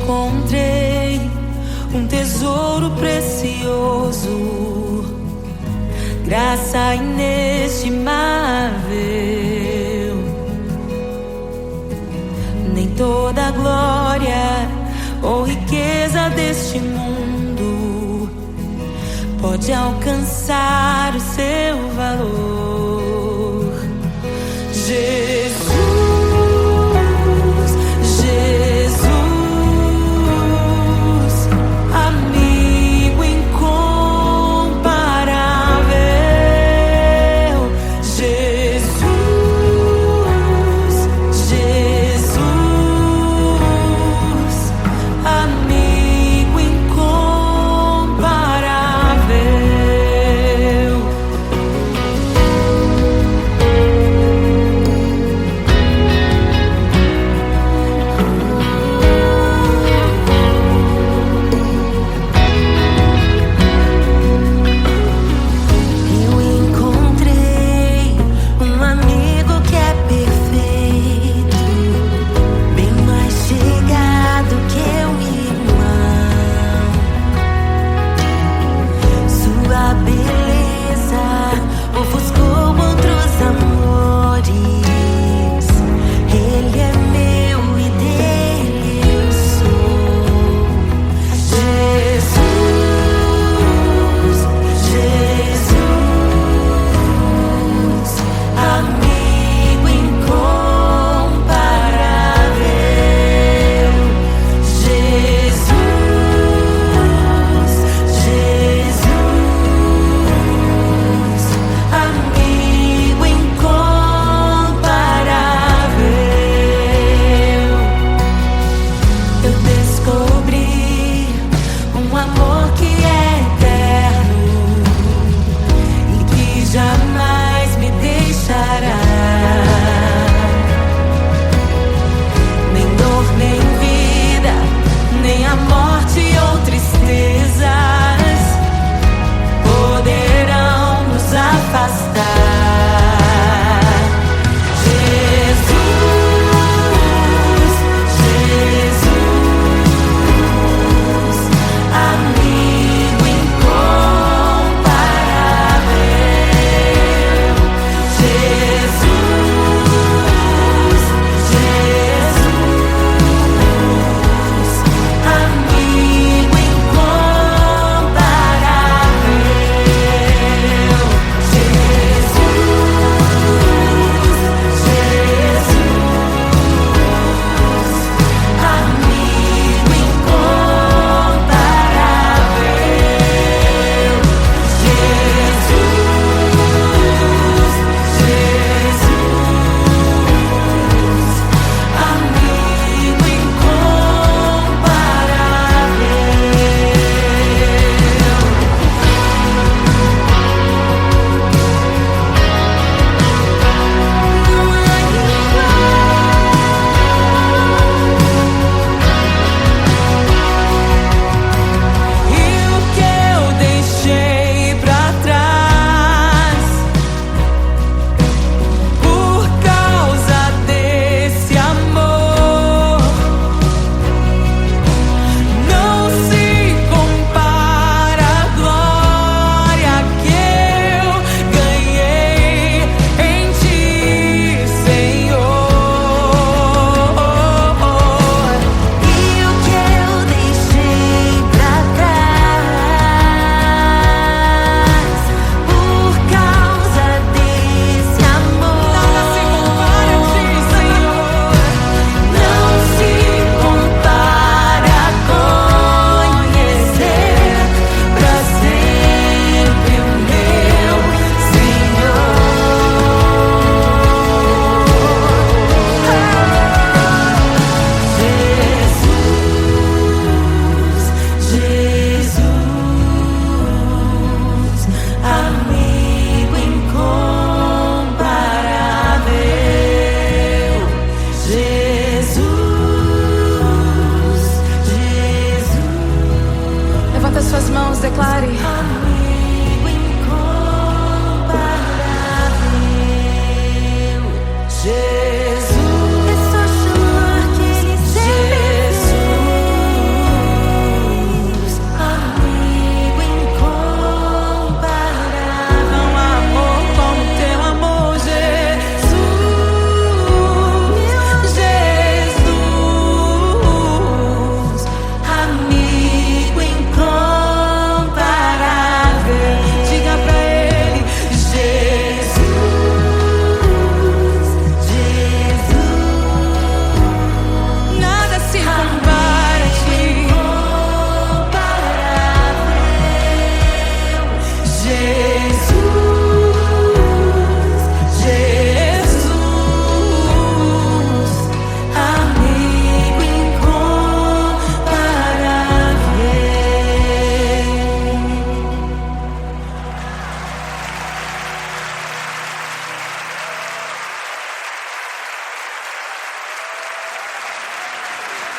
encontrei um tesouro precioso, graça inestimável. Nem toda a glória ou riqueza deste mundo pode alcançar o seu valor. Jesus, Jesus, amigo incomparável. Jesus, Jesus, amigo incomparável.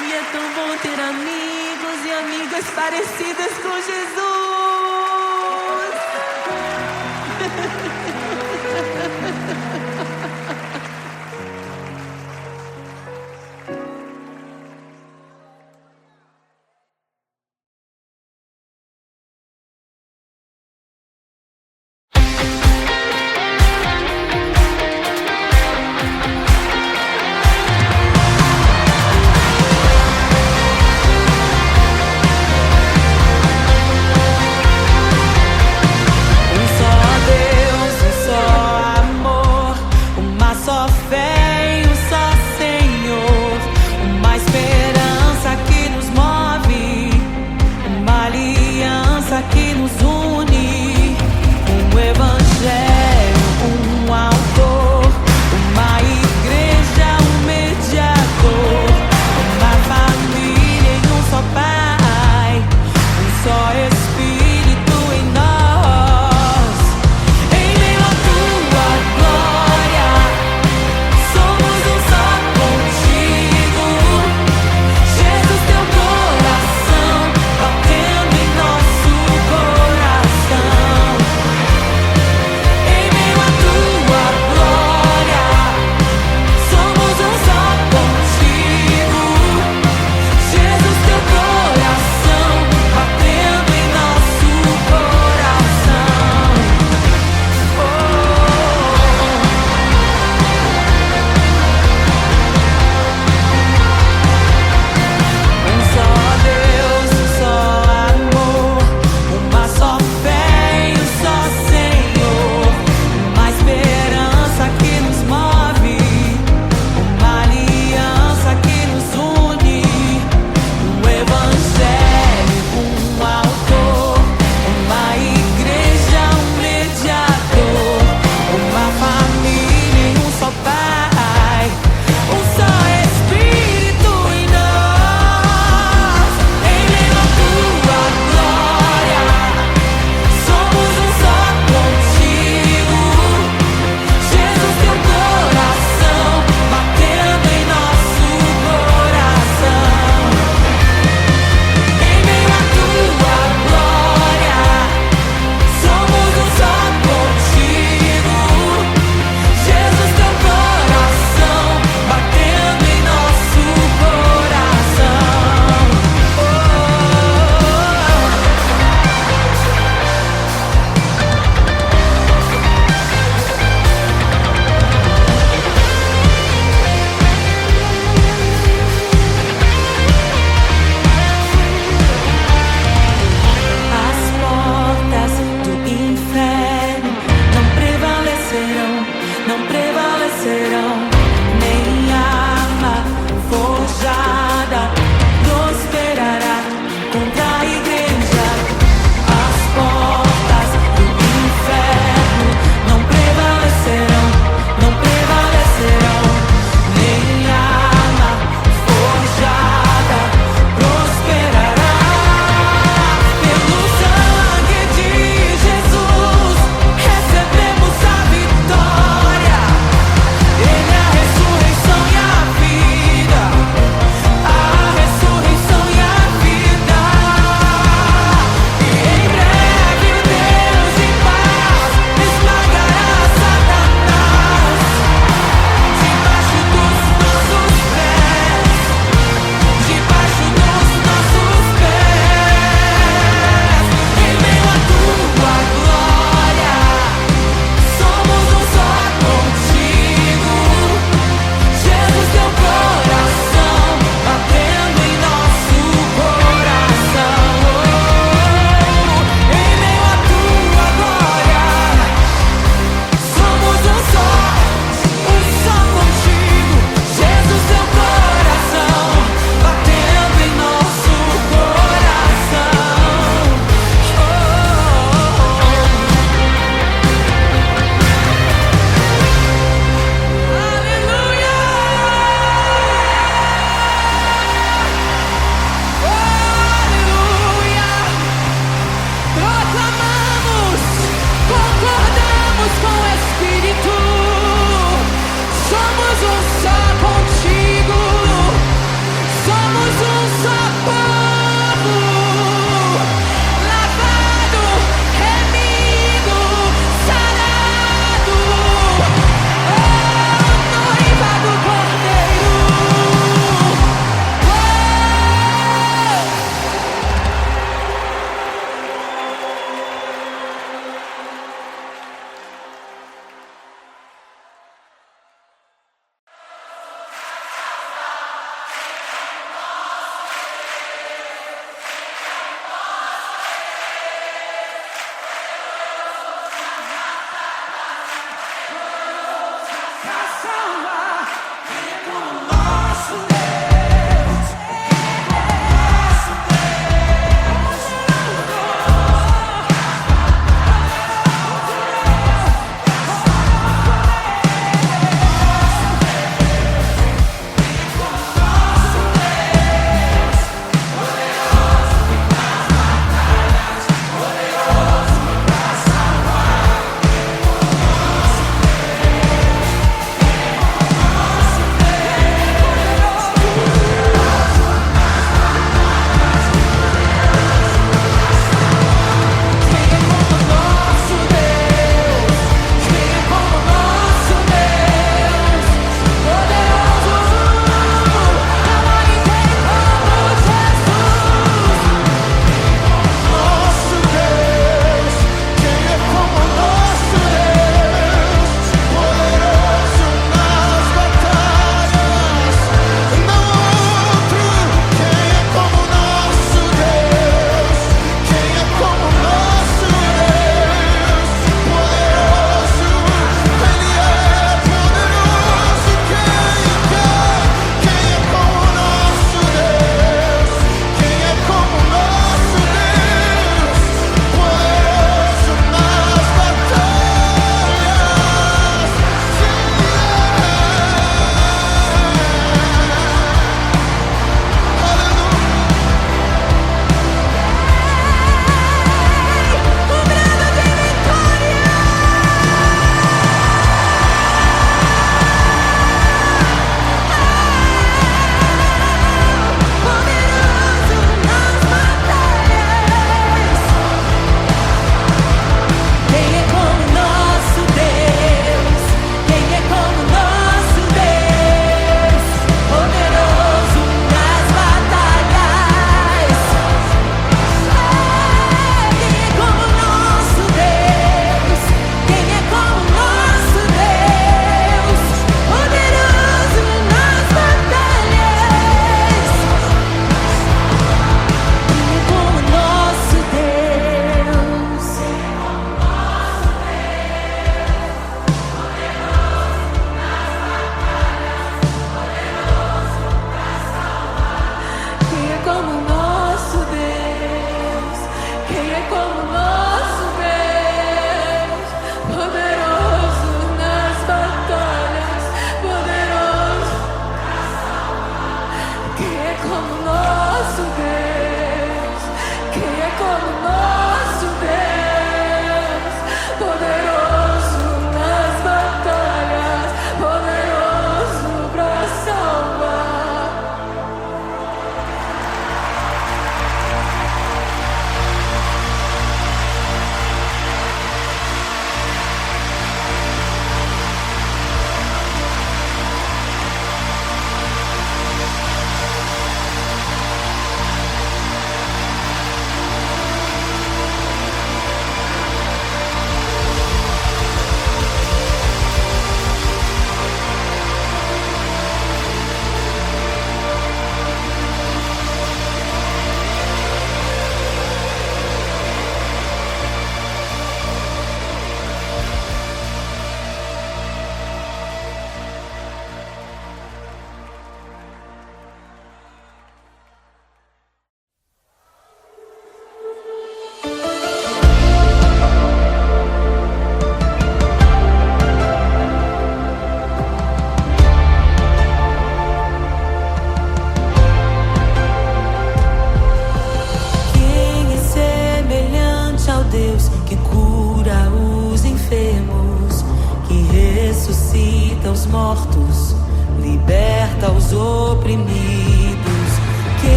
E é tão bom ter amigos e amigas parecidas com Jesus.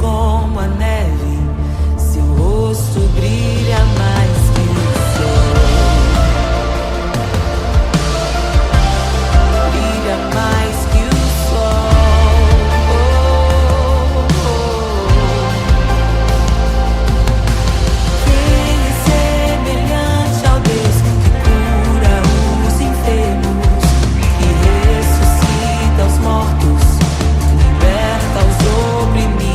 como a neve, seu rosto brilha mais que o sol. Brilha mais que o sol. Quem é semelhante ao Deus que cura os enfermos, que ressuscita os mortos, liberta os oprimidos?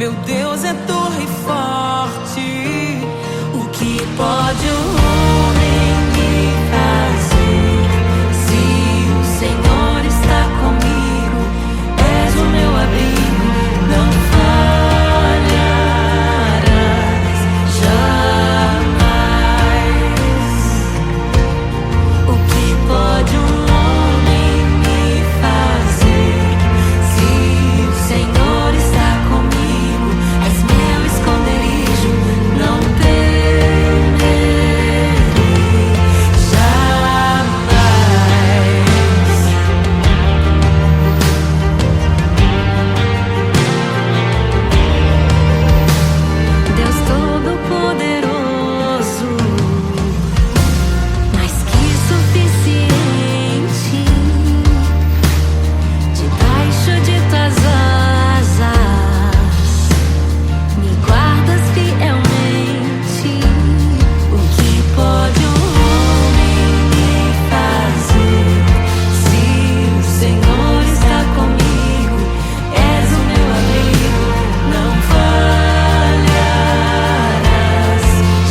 Meu Deus é torre forte. O que pode o homem me fazer? Se o Senhor está comigo, és o meu abrigo, não falharás jamais. O que pode um homem me fazer? Se o Senhor está comigo, és meu esconderijo, não temerei jamais. Deus Todo-Poderoso, mais que suficiente, debaixo de tuas asas me guardas fielmente. O que pode um homem me fazer? Se o Senhor está comigo, és o meu abrigo, não falharás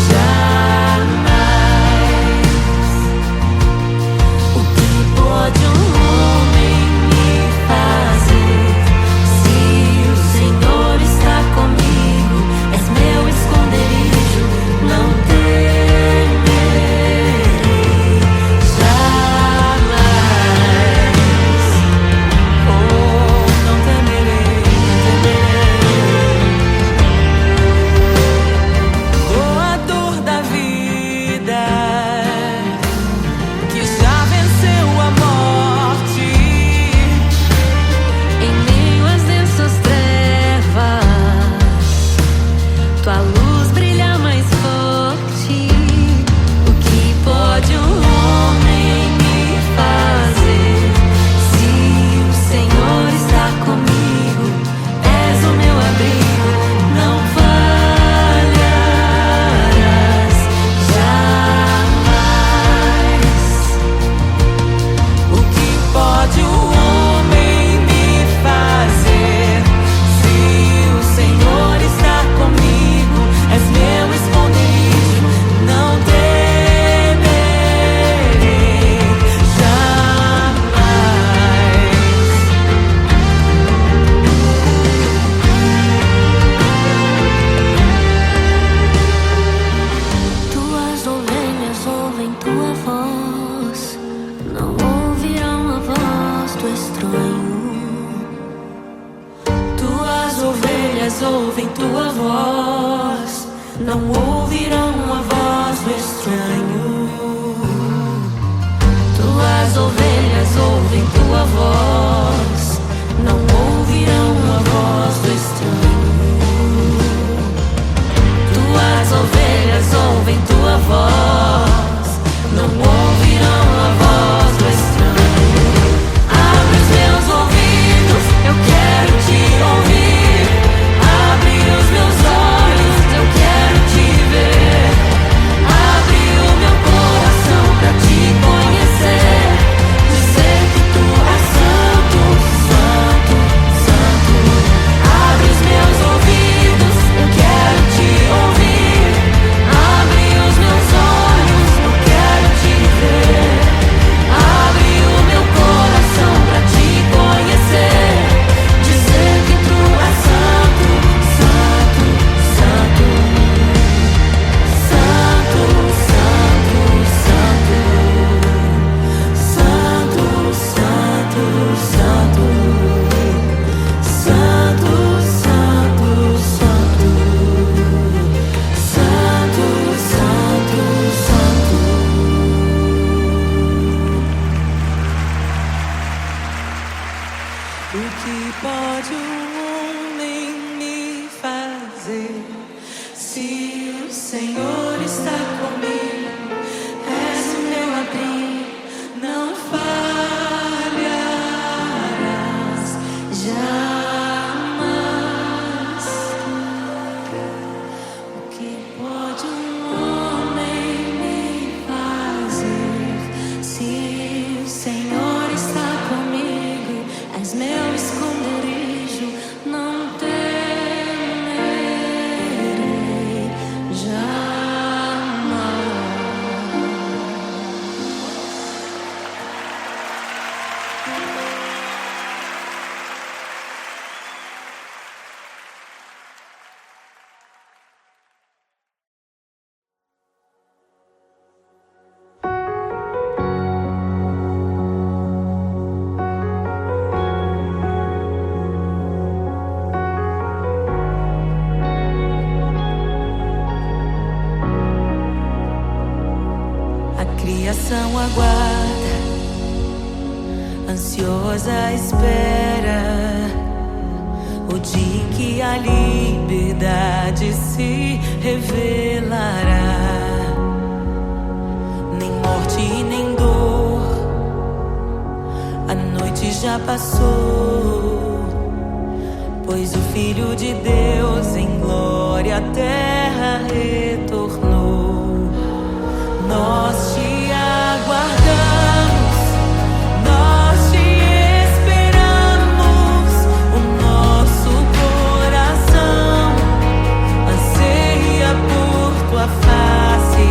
jamais. O que pode um homem me fazer? Se o Senhor está comigo, és meu esconderijo, não temerei jamais. Oh, não temerei, doador da vida, que já venceu a morte. Em meio às densas trevas, tua luz brilha mais forte. O que pode um homem me fazer? Se o Senhor está comigo, és o meu abrigo, não falharás jamais. O que pode o homem me fazer? Se o Senhor está comigo, és meu esconderijo, não temerei jamais. Tuas ovelhas ouvem tua voz, não ouvirão a voz do estranho. Tuas ovelhas ouvem tua voz, não ouvirão a voz do estranho. Tuas ovelhas ouvem tua voz, não ouvirão a voz do estranho. Tuas ovelhas ouvem tua voz, não ouvirão a voz do estranho. Abre os meus ouvidos, eu quero te ouvir. Abre os meus olhos, eu quero te ver. Abre o meu coração pra te conhecer. Dizer que tu és santo, santo, santo. Abre os meus ouvidos, eu quero te ouvir. Abre os meus olhos, eu quero te ver. Abre o meu coração pra te conhecer. Dizer que tu és santo, santo, santo. Santo, santo, santo. Santo, santo, santo. Santo, santo, santo. Santo, santo, santo. O que pode um homem me fazer? Se o Senhor está comigo, és o meu abrigo, não falharás jamais. O que pode um homem me fazer? Se o Senhor está comigo, és meu esconderijo, não temerei geração aguarda, ansiosa espera o dia em que a liberdade se revelará. Nem morte e nem dor, a noite já passou, pois o Filho de Deus em glória à terra retornou. Nós te aguardamos, nós te esperamos. O nosso coração anseia por tua face,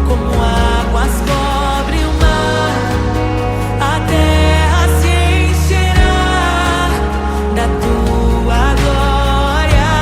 como águas cobrem o mar. A terra se encherá da tua glória.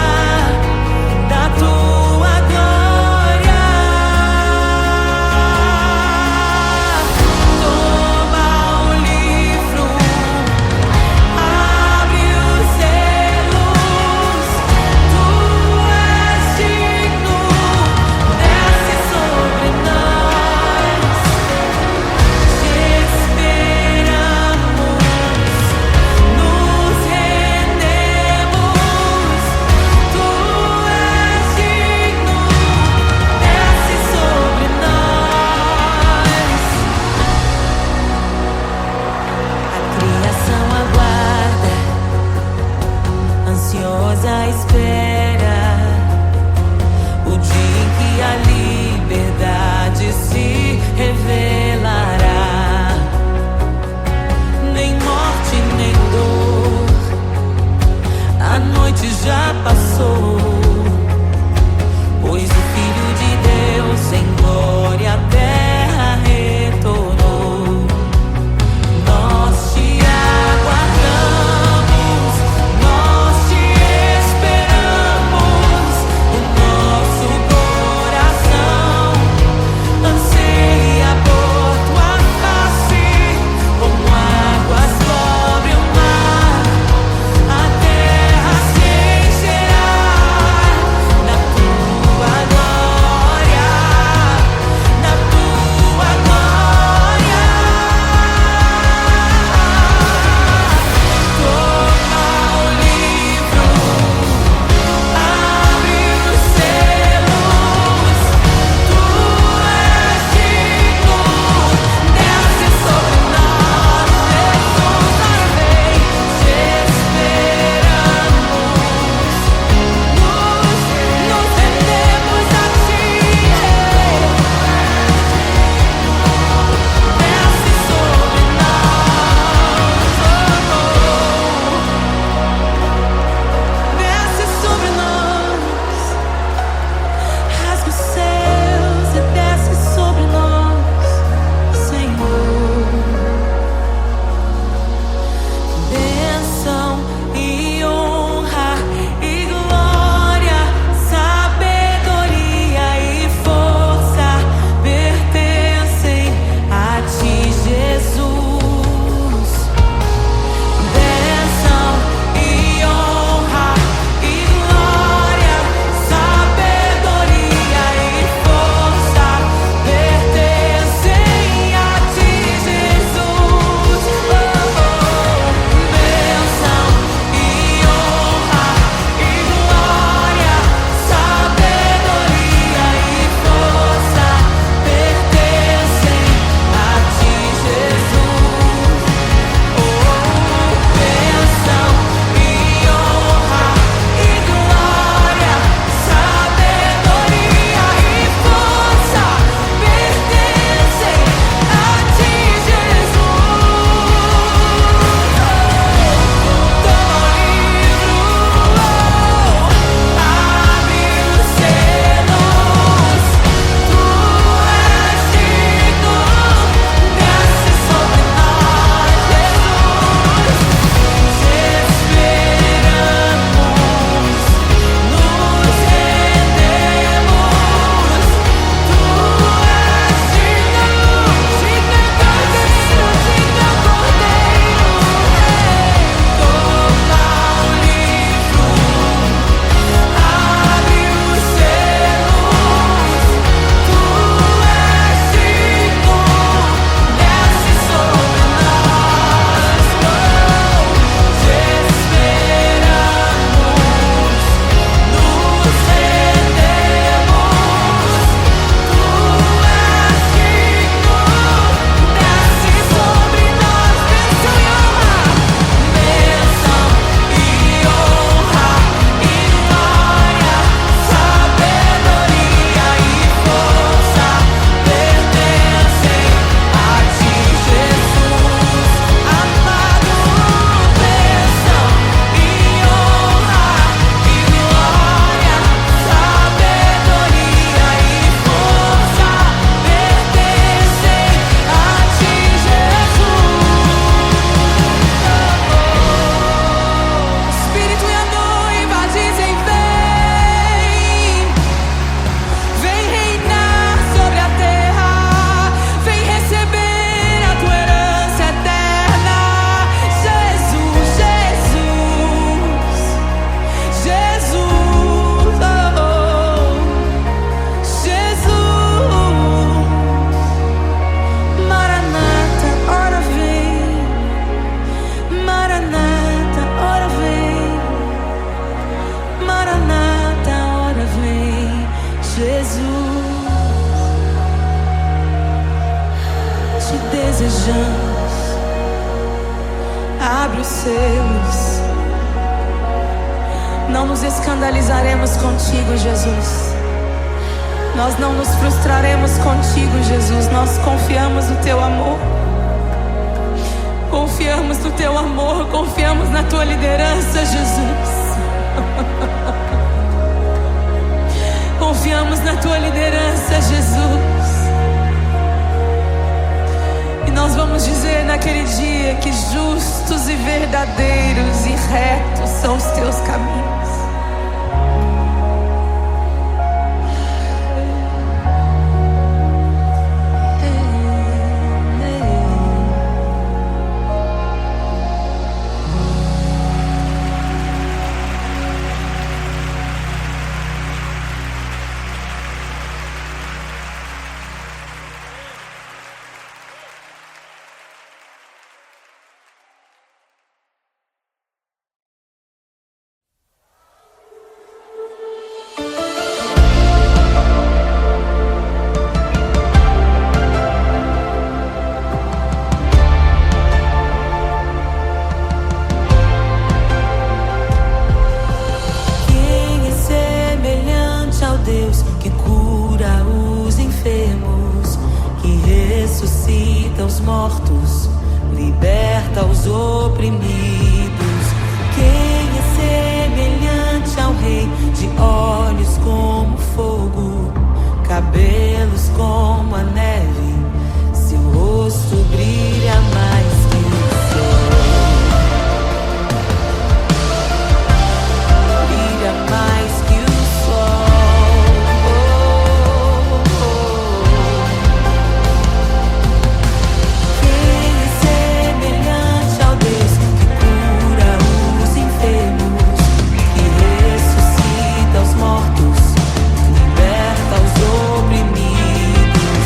vencê-los. Não nos escandalizaremos contigo, Jesus. Nós não nos frustraremos contigo, Jesus. Nós confiamos no teu amor. Confiamos no teu amor, confiamos na tua liderança, Jesus. Confiamos na tua liderança, Jesus. E nós vamos dizer naquele dia que justos e verdadeiros e retos são os teus caminhos. Deus que cura os enfermos, que ressuscita os mortos, liberta os oprimidos. Quem é semelhante ao Rei, de olhos como fogo, cabelos como a neve, seu rosto brilha mais que o sol. Brilha mais que o sol. Mortos, liberta os oprimidos.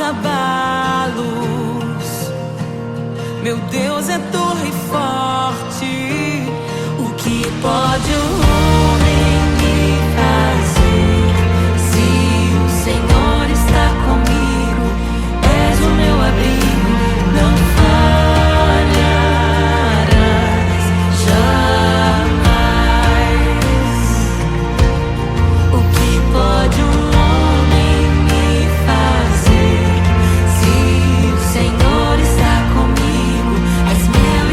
abalos. Meu Deus é torre forte. O que pode o homem me fazer? Se o Senhor está comigo, és o meu abrigo, não falharás jamais. O que pode um homem me fazer? Se o Senhor está comigo, és meu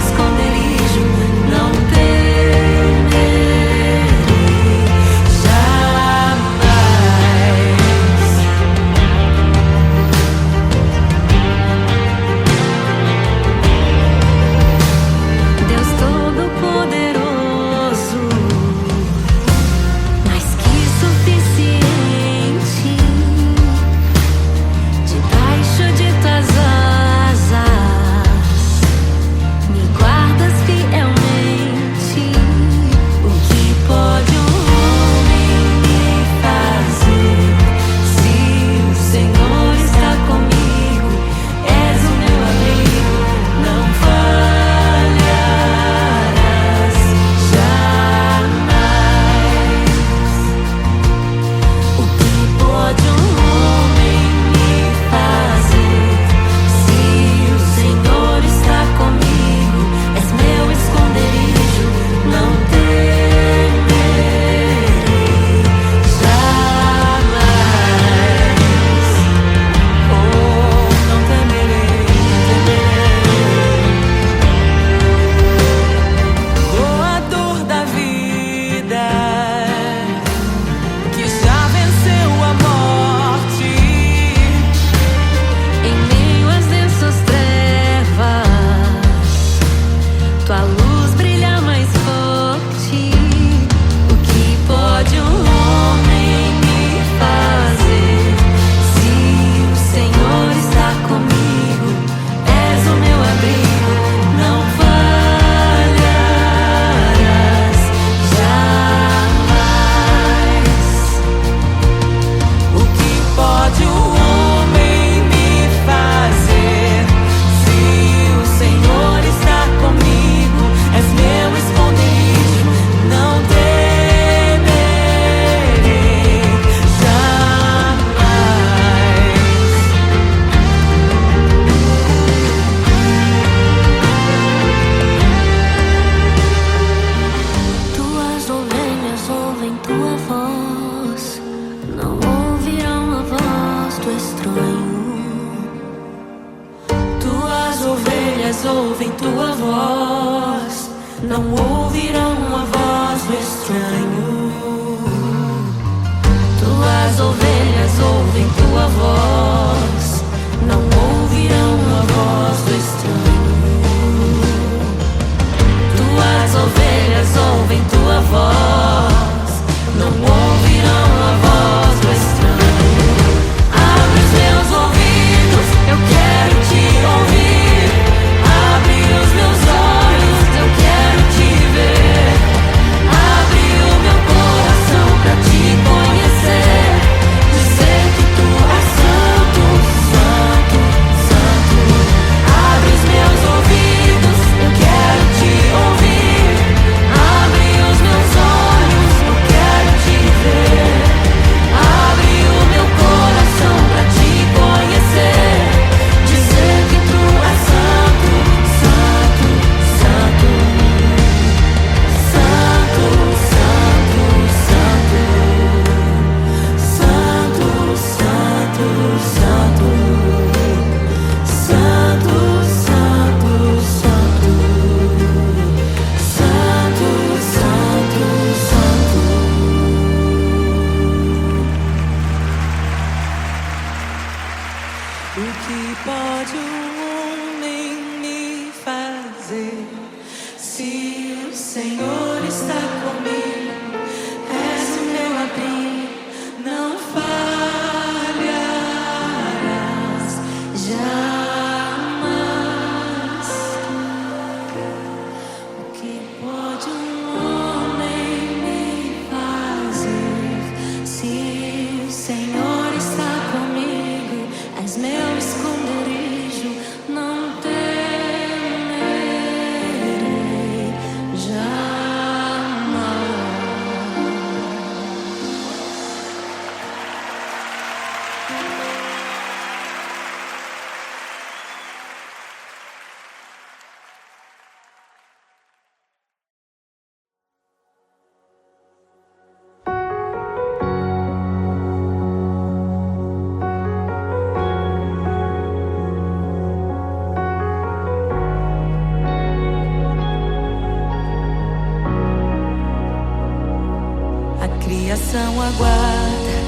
A criação aguarda,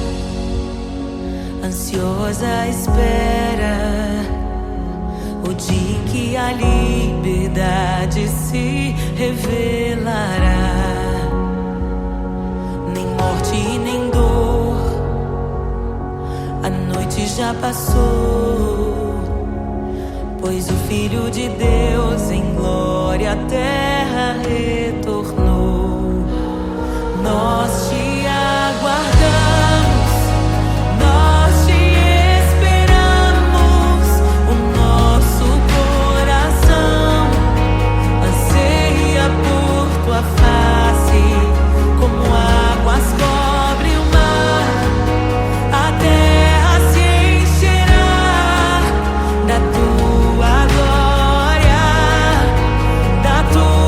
ansiosa espera o dia em que a liberdade se revelará. Nem morte e nem dor, a noite já passou, pois o Filho de Deus em glória à terra retornou. Nós te aguardamos, nós te esperamos. O nosso coração anseia por tua face, como águas cobre o mar. A terra se encherá da tua glória, da tua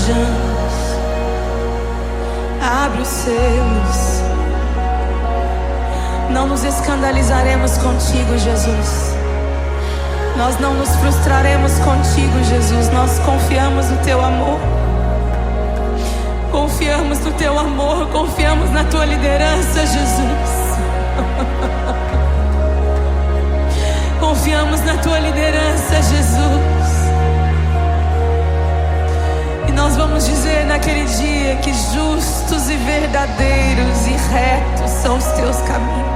margens, abre os selos. Não nos escandalizaremos contigo, Jesus. Nós não nos frustraremos contigo, Jesus. Nós confiamos no teu amor. Confiamos no teu amor, confiamos na tua liderança, Jesus. Confiamos na tua liderança, Jesus. E nós vamos dizer naquele dia que justos e verdadeiros e retos são os teus caminhos.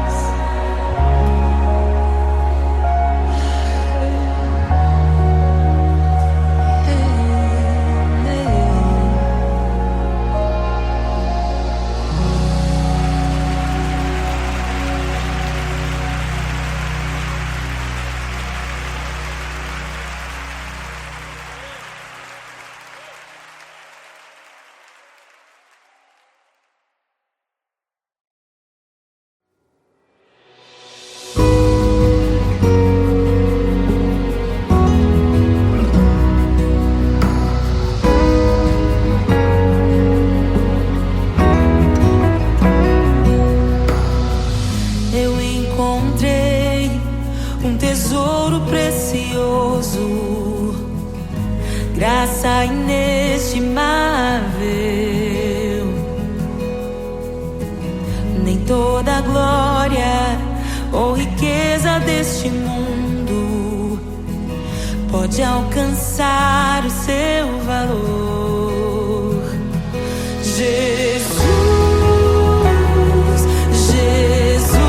Graça inestimável, nem toda a glória ou riqueza deste mundo pode alcançar o seu valor. Jesus, Jesus,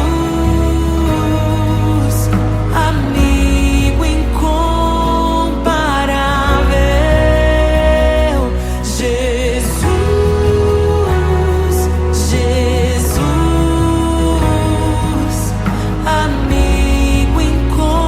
amigo incomparável. Jesus, Jesus, amigo incomparável.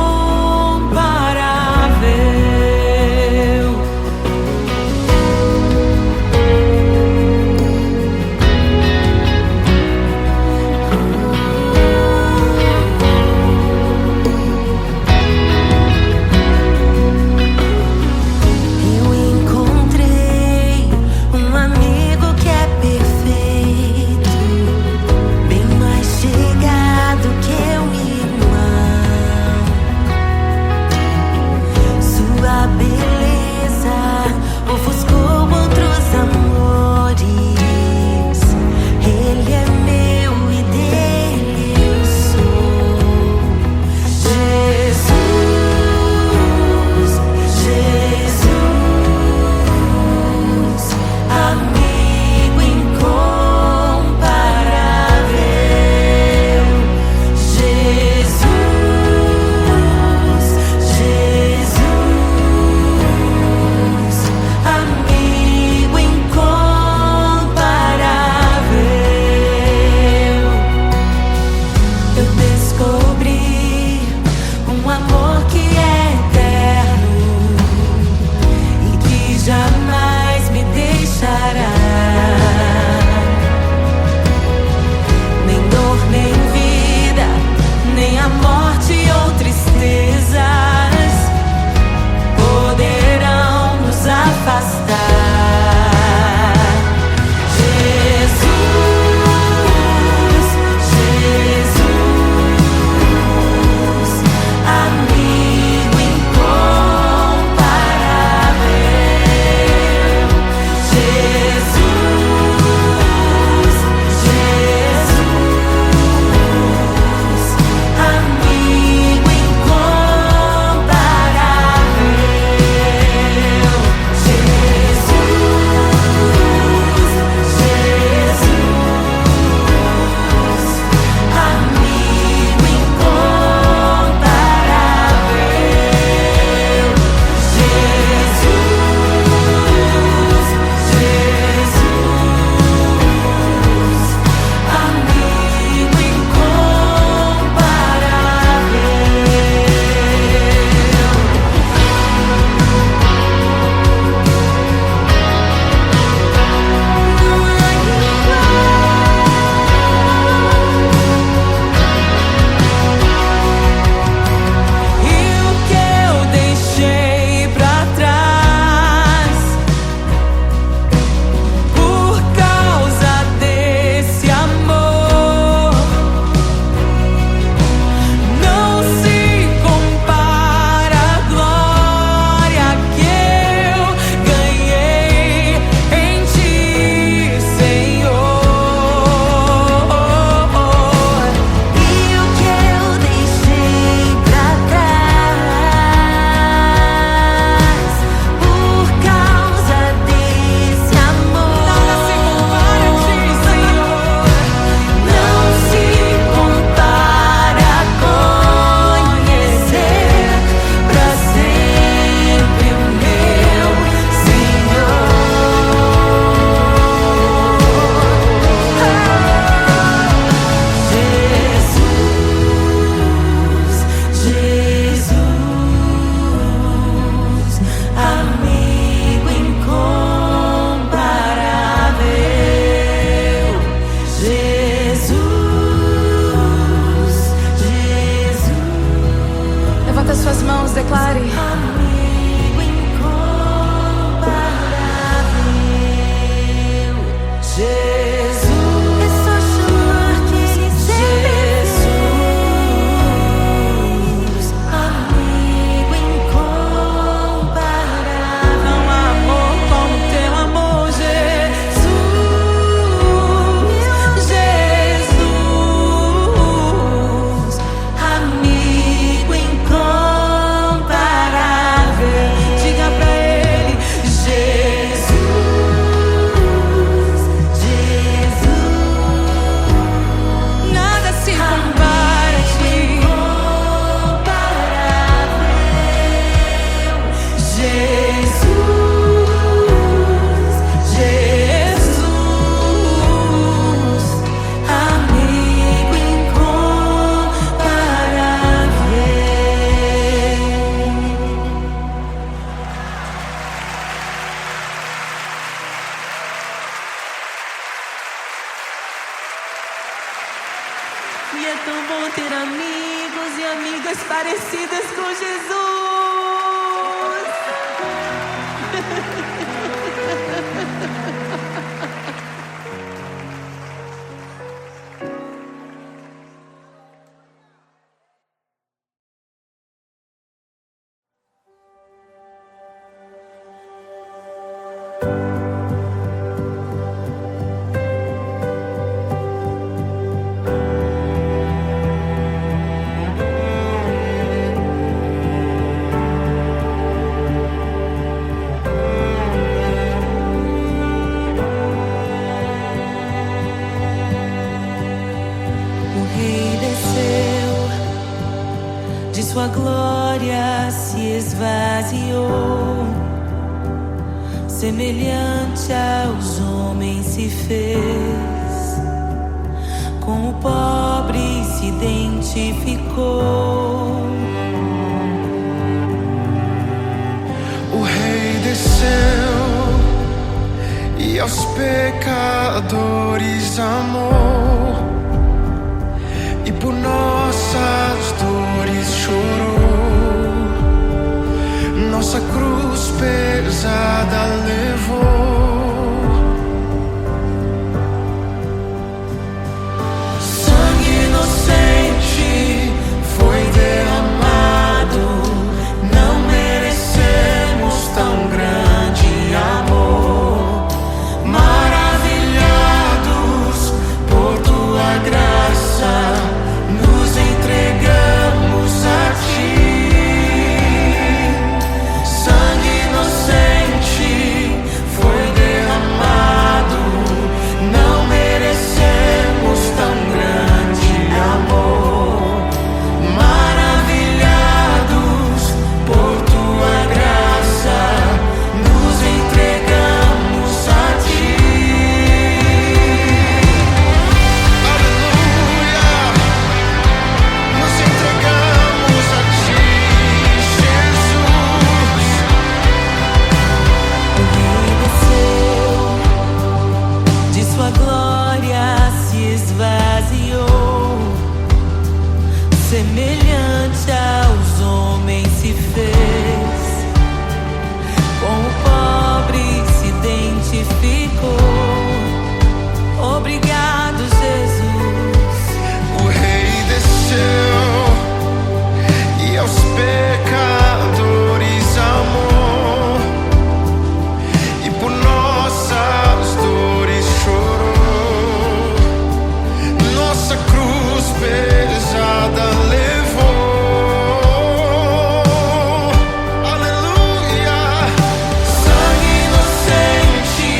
tão bom ter amigos e amigas parecidas com Jesus. Sua glória se esvaziou, semelhante aos homens se fez, com o pobre se identificou. O Rei desceu e aos pecadores amou, e por nossas dores chorou, nossa cruz pesada levou. Sangue inocente foi derramado, não merecemos tão grande amor. Maravilhados por tua graça, nos entregamos a ti. Sangue inocente foi derramado, não merecemos tão grande amor. Maravilhados por tua graça, nos entregamos a ti. Aleluia! Nos entregamos a ti, Jesus. O Rei desceu, de sua glória se esvaziou, semelhante aos homens se fez, com o pobre se identificou. Obrigado, Jesus. O Rei desceu e aos pecadores amou, e por nossas dores chorou, nossa cruz pesada levou. Aleluia! Sangue inocente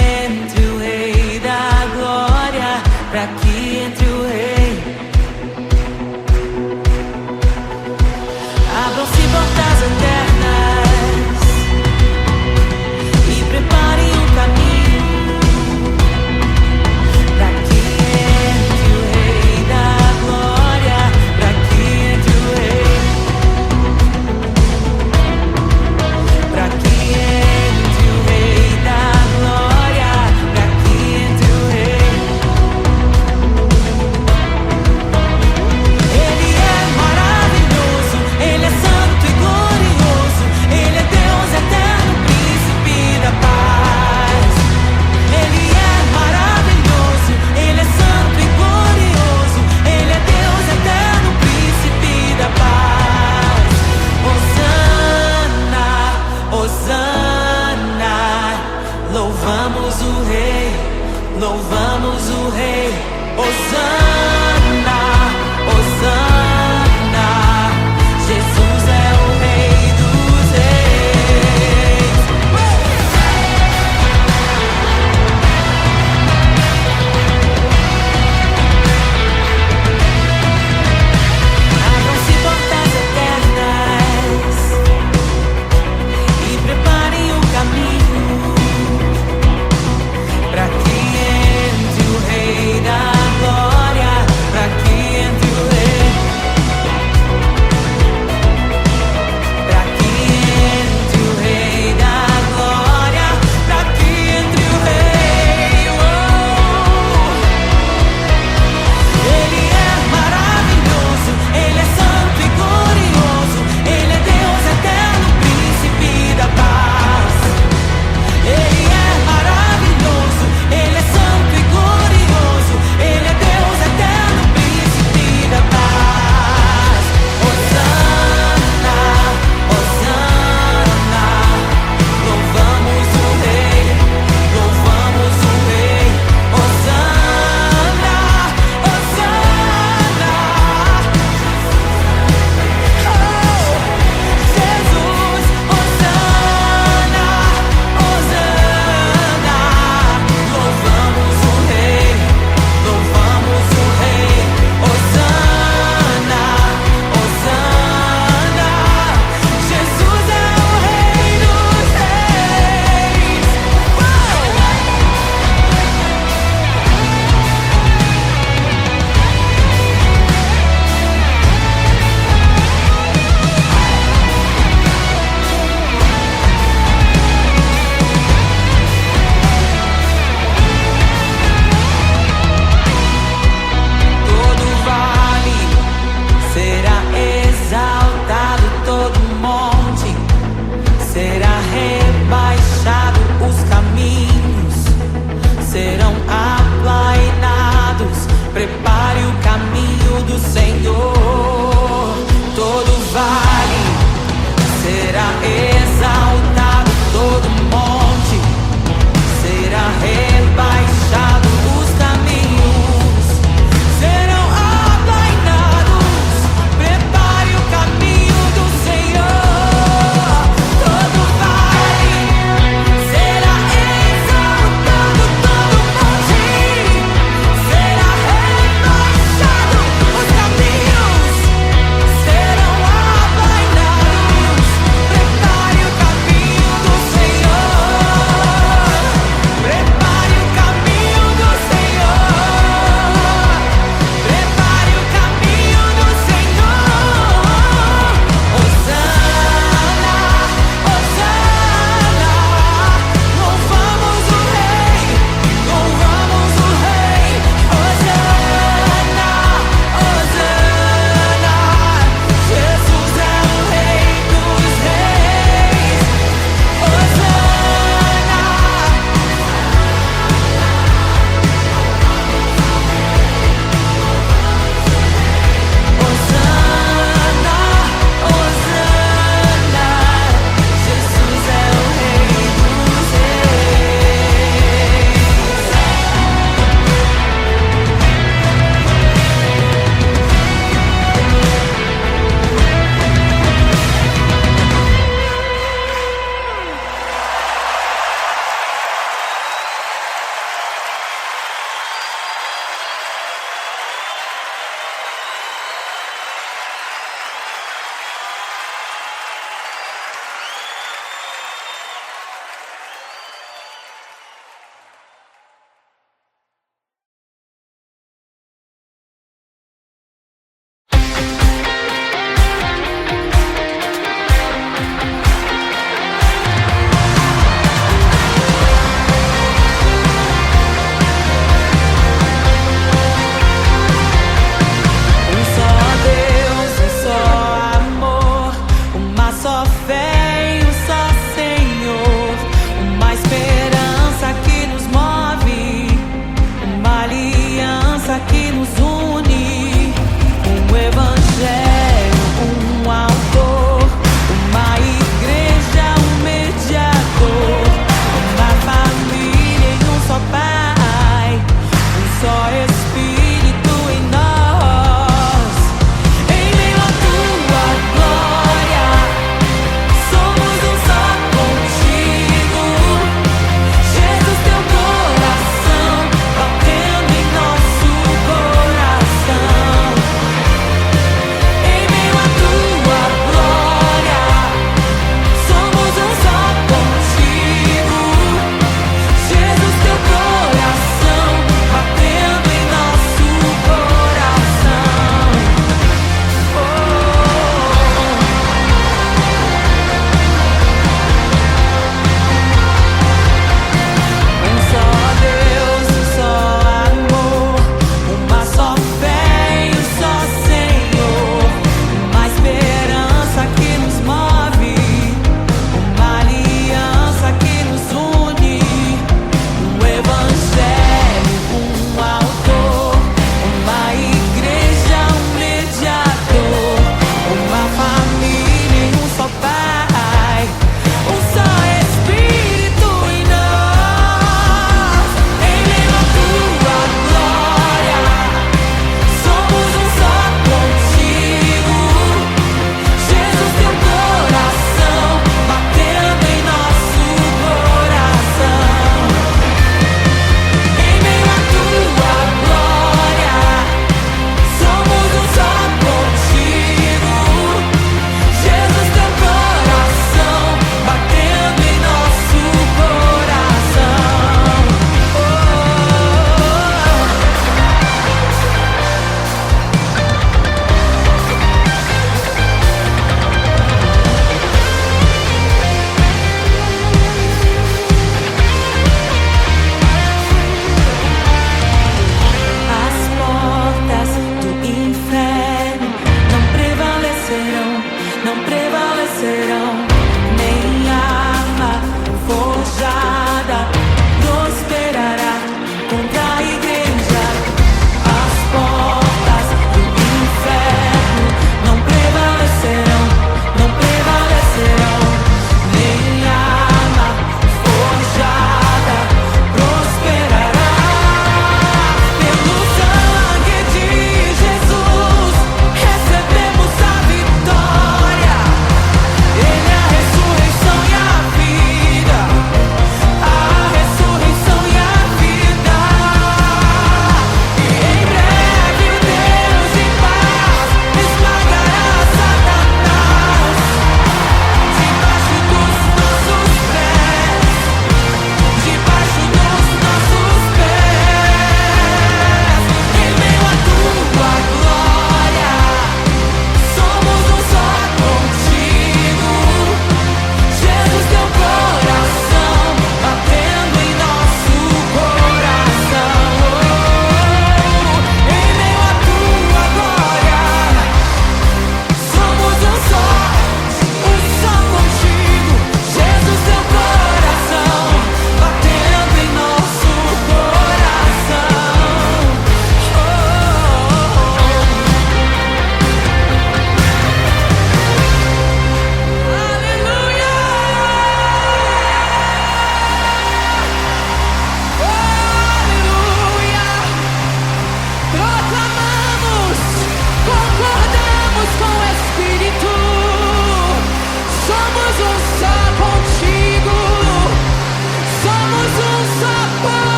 entre o Rei da Glória, pra que entre o Rei. Abram-se portas eternas e preparem um caminho, pra que entre o Rei da Glória, pra que entre o Rei, pra que entre o Rei da Glória, pra que entre o Rei. Ele é maravilhoso, Ele é santo e glorioso, Ele é Deus eterno, príncipe da paz. Ele é maravilhoso, Ele é santo e glorioso, Ele é Deus eterno, príncipe da paz. Hosana, Hosana, louvamos o Rei, louvamos o Rei. Hosana, Hosana, Jesus é o Rei dos Reis. Abram-se portas eternas e preparem o caminho, pra que entre o Rei da Glória,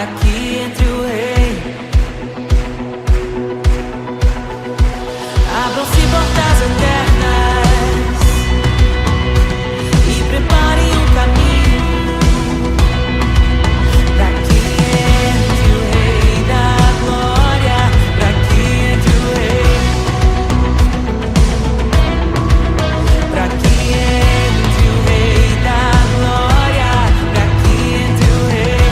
pra que entre o rei. Abram-se portas eternas e preparem um caminho pra que entre o rei da glória, pra que entre o rei, pra que entre o rei da glória, pra que entre o rei.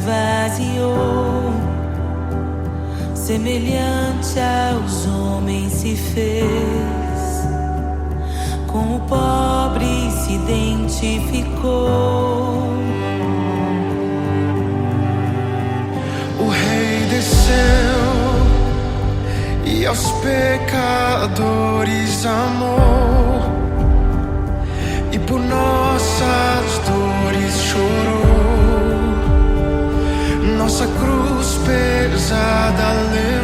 esvaziou, semelhante aos homens se fez, com o pobre se identificou. O Rei desceu e aos pecadores amou, e por nossas dores chorou. Nossa cruz pesada levou.